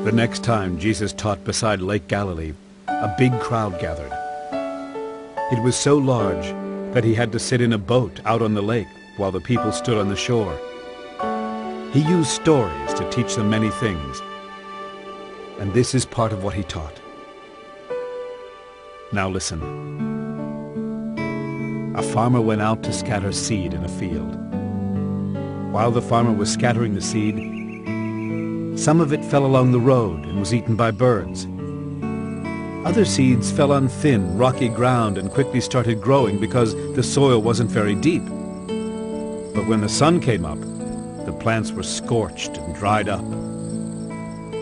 The next time Jesus taught beside Lake Galilee, a big crowd gathered. It was so large that he had to sit in a boat out on the lake while the people stood on the shore. He used stories to teach them many things, and this is part of what he taught. Now listen. A farmer went out to scatter seed in a field. While the farmer was scattering the seed, some of it fell along the road and was eaten by birds. Other seeds fell on thin, rocky ground and quickly started growing because the soil wasn't very deep. But when the sun came up, the plants were scorched and dried up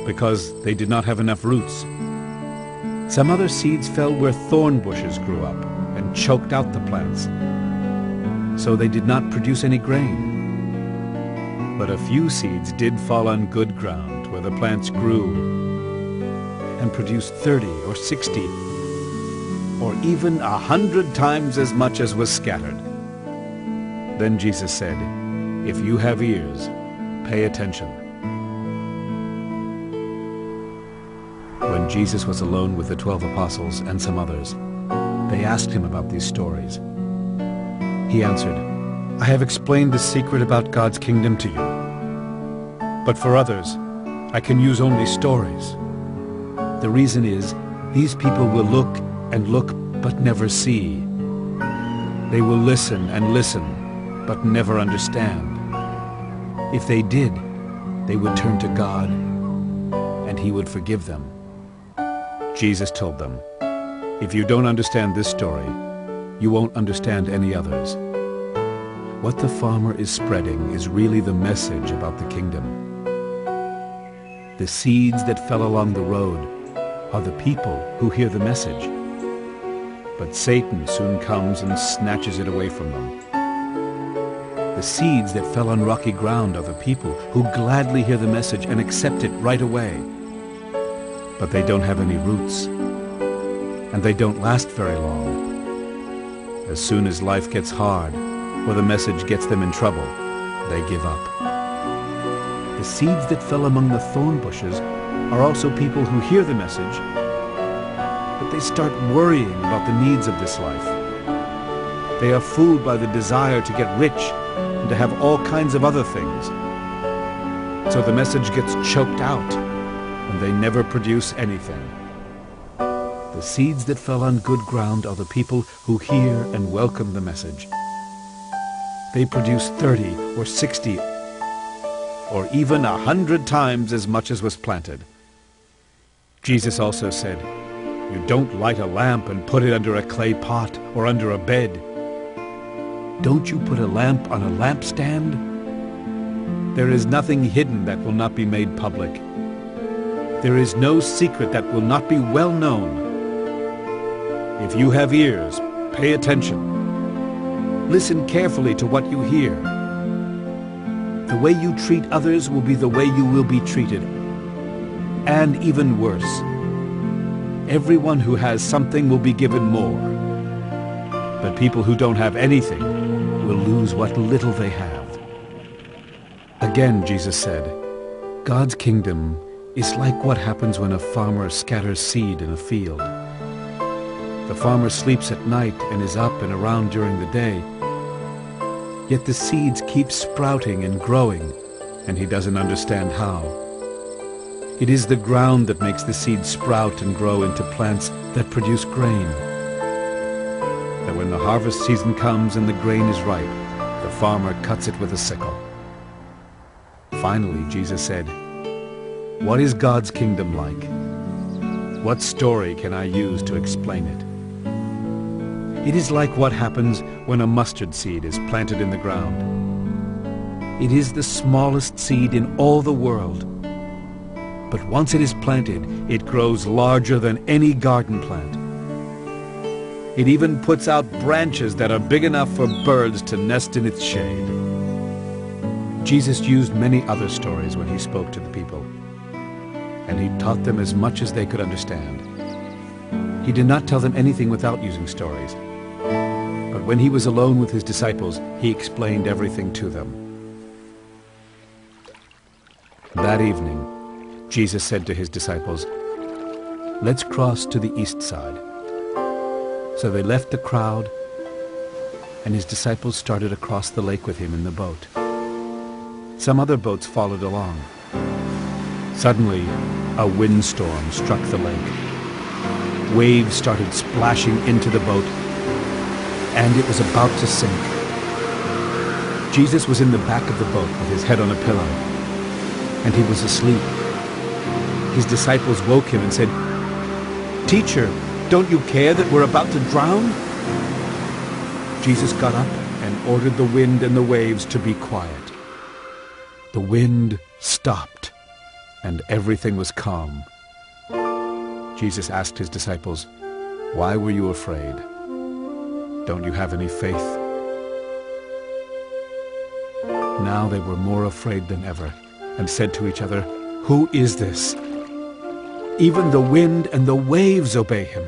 because they did not have enough roots. Some other seeds fell where thorn bushes grew up and choked out the plants, so they did not produce any grain. But a few seeds did fall on good ground where the plants grew and produced 30 or 60 or even 100 times as much as was scattered. Then Jesus said, "If you have ears, pay attention." When Jesus was alone with the 12 apostles and some others, they asked him about these stories. He answered, "I have explained the secret about God's kingdom to you. But for others, I can use only stories. The reason is, these people will look and look but never see. They will listen and listen but never understand. If they did, they would turn to God and He would forgive them." Jesus told them, "If you don't understand this story, you won't understand any others. What the farmer is spreading is really the message about the kingdom. The seeds that fell along the road are the people who hear the message. But Satan soon comes and snatches it away from them. The seeds that fell on rocky ground are the people who gladly hear the message and accept it right away. But they don't have any roots, and they don't last very long. As soon as life gets hard, or the message gets them in trouble, they give up. The seeds that fell among the thorn bushes are also people who hear the message, but they start worrying about the needs of this life. They are fooled by the desire to get rich and to have all kinds of other things. So the message gets choked out, and they never produce anything. The seeds that fell on good ground are the people who hear and welcome the message. They produce 30 or 60 or even 100 times as much as was planted." Jesus also said, "You don't light a lamp and put it under a clay pot or under a bed. Don't you put a lamp on a lampstand? There is nothing hidden that will not be made public. There is no secret that will not be well known. If you have ears, pay attention. Listen carefully to what you hear. The way you treat others will be the way you will be treated, and even worse. Everyone who has something will be given more, but people who don't have anything will lose what little they have." Again, Jesus said, "God's kingdom is like what happens when a farmer scatters seed in a field. The farmer sleeps at night and is up and around during the day, yet the seeds keep sprouting and growing, and he doesn't understand how. It is the ground that makes the seeds sprout and grow into plants that produce grain. And when the harvest season comes and the grain is ripe, the farmer cuts it with a sickle." Finally, Jesus said, "What is God's kingdom like? What story can I use to explain it? It is like what happens when a mustard seed is planted in the ground. It is the smallest seed in all the world. But once it is planted, it grows larger than any garden plant. It even puts out branches that are big enough for birds to nest in its shade." Jesus used many other stories when he spoke to the people, and he taught them as much as they could understand. He did not tell them anything without using stories. But when he was alone with his disciples, he explained everything to them. That evening, Jesus said to his disciples, "Let's cross to the east side." So they left the crowd, and his disciples started across the lake with him in the boat. Some other boats followed along. Suddenly, a windstorm struck the lake. Waves started splashing into the boat, and it was about to sink. Jesus was in the back of the boat with his head on a pillow, and he was asleep. His disciples woke him and said, "Teacher, don't you care that we're about to drown?" Jesus got up and ordered the wind and the waves to be quiet. The wind stopped, and everything was calm. Jesus asked his disciples, "Why were you afraid? Don't you have any faith?" Now they were more afraid than ever, and said to each other, "Who is this? Even the wind and the waves obey him."